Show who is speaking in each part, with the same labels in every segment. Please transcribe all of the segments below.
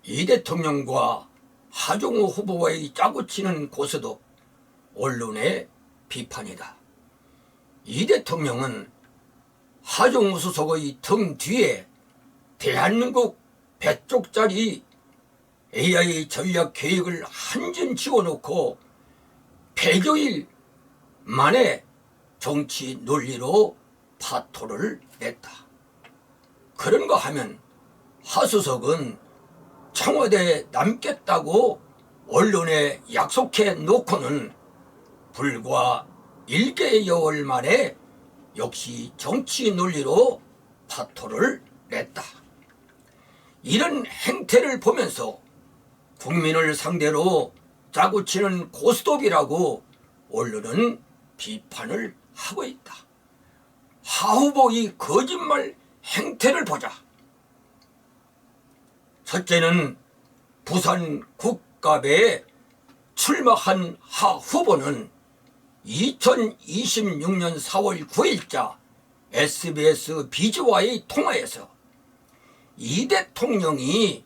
Speaker 1: 이 대통령과 하정우 후보와의 짜고치는 고스톱, 언론의 비판이다. 이 대통령은 하정우 수석의 등 뒤에 대한민국 100쪽짜리 AI 전략 계획을 한전 지어놓고 100여일 만에 정치 논리로 파토를 냈다. 그런가 하면 하 수석은 청와대에 남겠다고 언론에 약속해 놓고는 불과 1개월 만에 역시 정치 논리로 파토를 냈다. 이런 행태를 보면서 국민을 상대로 짜고치는 고스톱이라고 언론은 비판을 하고 있다. 하 후보의 거짓말 행태를 보자. 첫째는 부산 국가배에 출마한 하 후보는 2026년 4월 9일자 SBS 비즈와의 통화에서 이 대통령이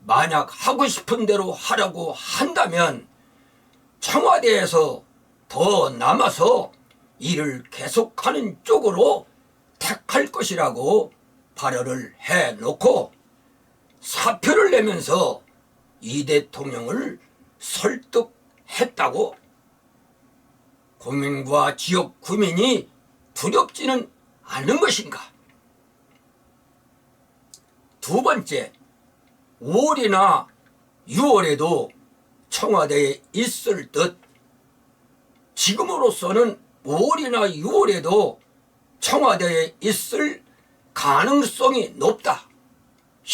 Speaker 1: 만약 하고 싶은 대로 하라고 한다면 청와대에서 더 남아서 일을 계속하는 쪽으로 택할 것이라고 발언을 해놓고 사표를 내면서 이 대통령을 설득했다고. 국민과 지역 구민이 두렵지는 않은 것인가? 두 번째, 5월이나 6월에도 청와대에 있을 듯 지금으로서는 5월이나 6월에도 청와대에 있을 가능성이 높다.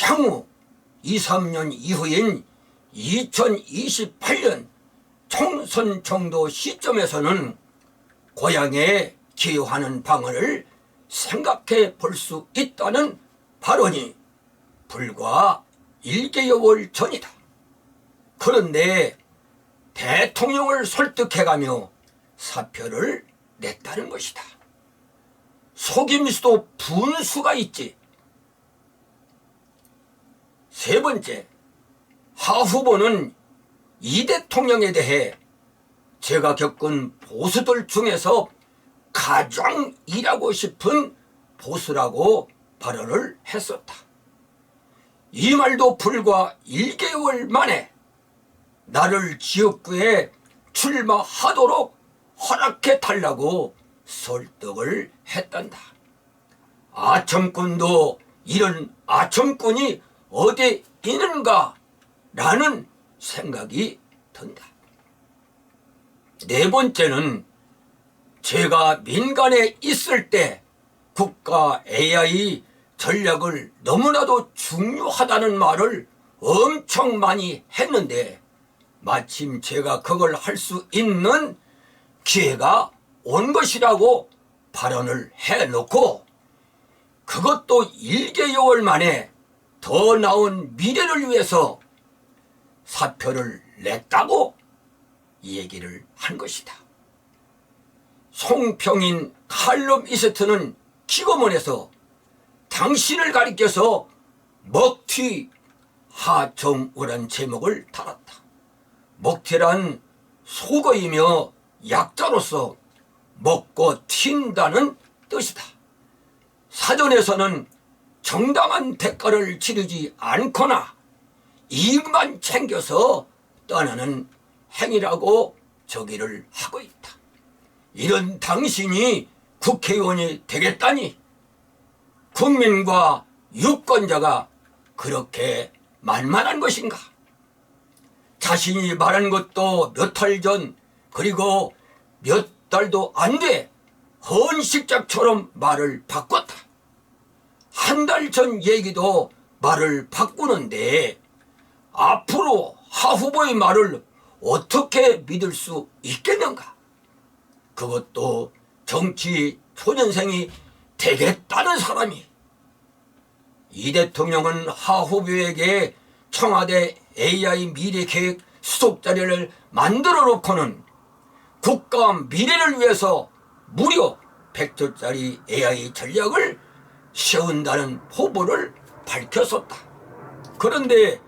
Speaker 1: 향후 2, 3년 이후인 2028년 총선 정도 시점에서는 고향에 기여하는 방안을 생각해 볼 수 있다는 발언이 불과 1개월 전이다. 그런데 대통령을 설득해가며 사표를 냈다는 것이다. 속임수도 분수가 있지. 세 번째, 하 후보는 이 대통령에 대해 제가 겪은 보수들 중에서 가장 일하고 싶은 보수라고 발언을 했었다. 이 말도 불과 1개월 만에 나를 지역구에 출마하도록 허락해 달라고 설득을 했단다. 아첨꾼도 이런 아첨꾼이 어디 있는가 라는 생각이 든다. 네 번째는 제가 민간에 있을 때 국가 AI 전략을 너무나도 중요하다는 말을 엄청 많이 했는데 마침 제가 그걸 할 수 있는 기회가 온 것이라고 발언을 해놓고 그것도 1개월 만에 더 나은 미래를 위해서 사표를 냈다고 얘기를 한 것이다. 송평인 칼럼니스트는 기고문에서 당신을 가리켜서 먹튀 하정우란 제목을 달았다. 먹튀란 속어이며 약자로서 먹고 튄다는 뜻이다. 사전에서는 정당한 대가를 치르지 않거나 이익만 챙겨서 떠나는 행위라고 저기를 하고 있다. 이런 당신이 국회의원이 되겠다니 국민과 유권자가 그렇게 만만한 것인가? 자신이 말한 것도 몇 달 전 그리고 몇 달도 안 돼 헌식작처럼 말을 바꿨다. 한 달 전 얘기도 말을 바꾸는데 앞으로 하 후보의 말을 어떻게 믿을 수 있겠는가? 그것도 정치 초년생이 되겠다는 사람이. 이 대통령은 하 후보에게 청와대 AI 미래계획 수속자료를 만들어 놓고는 국가 미래를 위해서 무려 100조짜리 AI 전략을 세운다는 포부를 밝혔었다. 그런데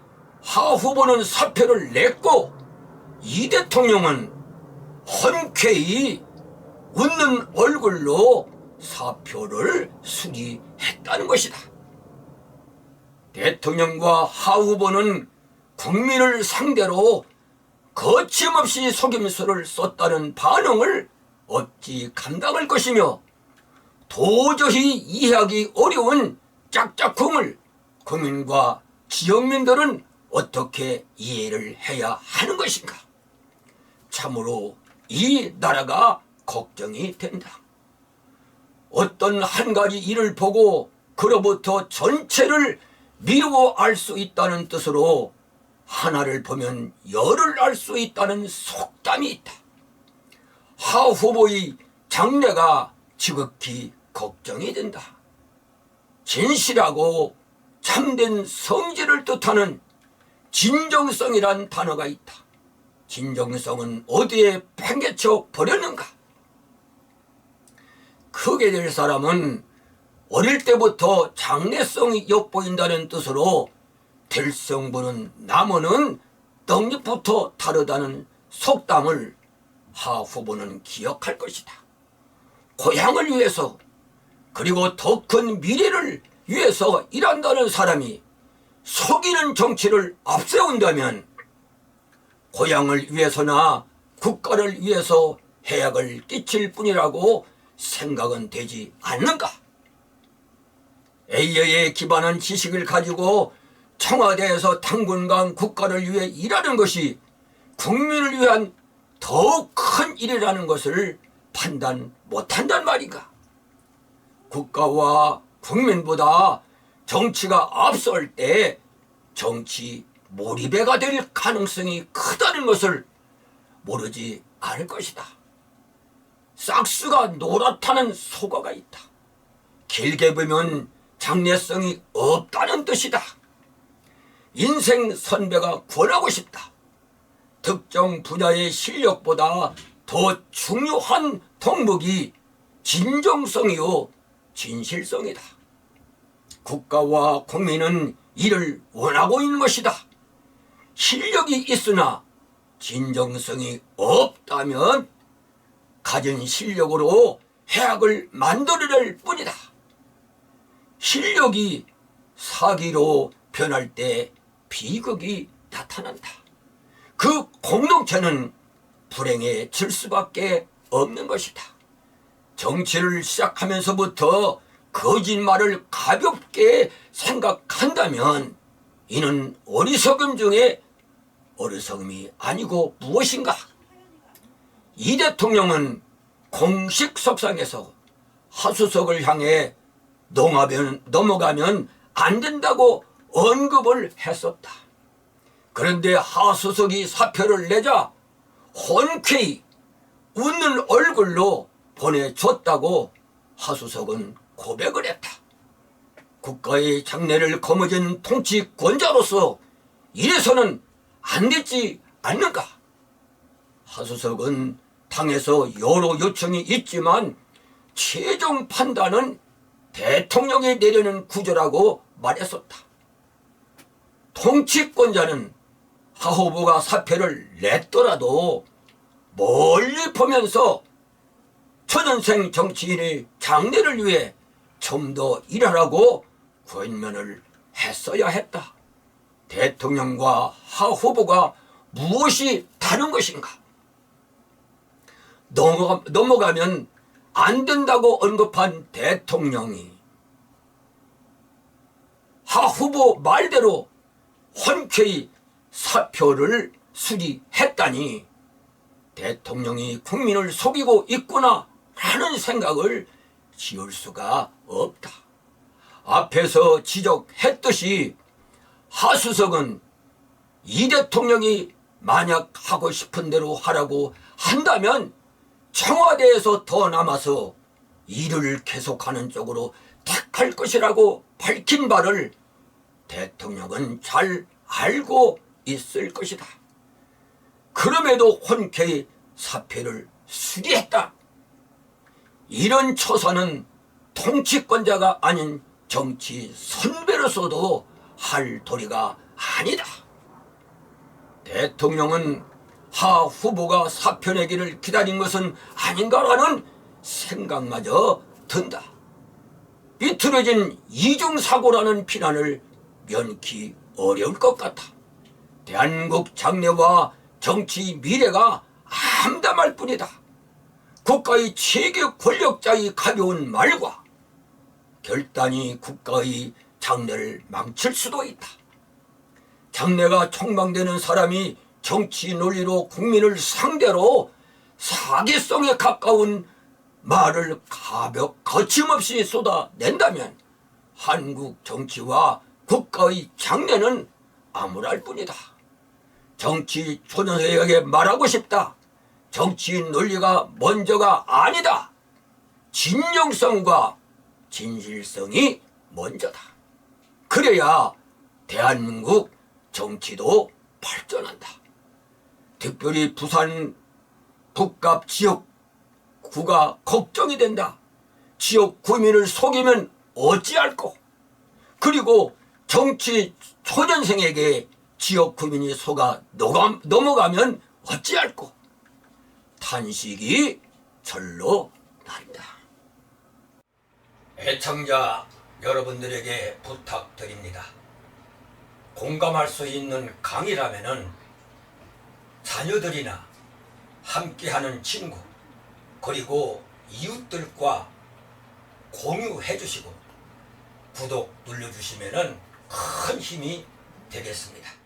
Speaker 1: 하 후보는 사표를 냈고 이 대통령은 흔쾌히 웃는 얼굴로 사표를 수리했다는 것이다. 대통령과 하 후보는 국민을 상대로 거침없이 속임수를 썼다는 반응을 어찌 감당할 것이며 도저히 이해하기 어려운 짝짝꿍을 국민과 지역민들은 어떻게 이해를 해야 하는 것인가. 참으로 이 나라가 걱정이 된다. 어떤 한 가지 일을 보고 그로부터 전체를 미루어 알 수 있다는 뜻으로 하나를 보면 열을 알 수 있다는 속담이 있다. 하 후보의 장래가 지극히 걱정이 된다. 진실하고 참된 성질을 뜻하는 진정성이란 단어가 있다. 진정성은 어디에 팽개쳐 버렸는가? 크게 될 사람은 어릴 때부터 장래성이 엿보인다는 뜻으로 들성부는 나무는 떡잎부터 다르다는 속담을 하 후보는 기억할 것이다. 고향을 위해서 그리고 더 큰 미래를 위해서 일한다는 사람이 속이는 정치를 앞세운다면 고향을 위해서나 국가를 위해서 해악을 끼칠 뿐이라고 생각은 되지 않는가? A여에 기반한 지식을 가지고 청와대에서 당분간 국가를 위해 일하는 것이 국민을 위한 더욱 큰 일이라는 것을 판단 못한단 말인가? 국가와 국민보다 정치가 앞설 때 정치 몰입해가 될 가능성이 크다는 것을 모르지 않을 것이다. 싹수가 노랗다는 속어가 있다. 길게 보면 장래성이 없다는 뜻이다. 인생 선배가 권하고 싶다. 특정 분야의 실력보다 더 중요한 덕목이 진정성이요 진실성이다. 국가와 국민은 이를 원하고 있는 것이다. 실력이 있으나 진정성이 없다면 가진 실력으로 해악을 만들어낼 뿐이다. 실력이 사기로 변할 때 비극이 나타난다. 그 공동체는 불행에 질 수밖에 없는 것이다. 정치를 시작하면서부터 거짓말을 가볍게 생각한다면 이는 어리석음 중에 어리석음이 아니고 무엇인가? 이 대통령은 공식 석상에서 하수석을 향해 넘어가면 안 된다고 언급을 했었다. 그런데 하수석이 사표를 내자 흔쾌히 웃는 얼굴로 보내줬다고 하수석은 고백을 했다. 국가의 장래를 거머쥔 통치권자로서 이래서는 안 되지 않는가? 하수석은 당에서 여러 요청이 있지만 최종 판단은 대통령이 내리는 구조라고 말했었다. 통치권자는 하 후보가 사표를 냈더라도 멀리 보면서 초년생 정치인의 장래를 위해 좀 더 일하라고 권면을 했어야 했다. 대통령과 하 후보가 무엇이 다른 것인가? 넘어가면 안 된다고 언급한 대통령이 하 후보 말대로 흔쾌히 사표를 수리했다니 대통령이 국민을 속이고 있구나 하는 생각을 지울 수가 없다. 앞에서 지적했듯이 하수석은 이 대통령이 만약 하고 싶은 대로 하라고 한다면 청와대에서 더 남아서 일을 계속하는 쪽으로 택할 것이라고 밝힌 바를 대통령은 잘 알고 있을 것이다. 그럼에도 흔쾌히 사표를 수리했다. 이런 처사는 통치권자가 아닌 정치 선배로서도 할 도리가 아니다. 대통령은 하 후보가 사표 내기를 기다린 것은 아닌가라는 생각마저 든다. 비틀어진 이중사고라는 비난을 면키 어려울 것 같아. 대한민국 장래와 정치 미래가 암담할 뿐이다. 국가의 최고 권력자의 가벼운 말과 결단이 국가의 장래를 망칠 수도 있다. 장래가 촉망되는 사람이 정치 논리로 국민을 상대로 사기성에 가까운 말을 거침없이 쏟아낸다면 한국 정치와 국가의 장래는 암울할 뿐이다. 정치 초년생에게 말하고 싶다. 정치 논리가 먼저가 아니다. 진정성과 진실성이 먼저다. 그래야 대한민국 정치도 발전한다. 특별히 부산 북갑 지역구가 걱정이 된다. 지역 구민을 속이면 어찌할꼬. 그리고 정치 초년생에게 지역 구민이 속아 넘어가면 어찌할꼬. 탄식이 절로 난다. 애청자 여러분들에게 부탁드립니다. 공감할 수 있는 강의라면은 자녀들이나 함께하는 친구 그리고 이웃들과 공유해 주시고 구독 눌러주시면은 큰 힘이 되겠습니다.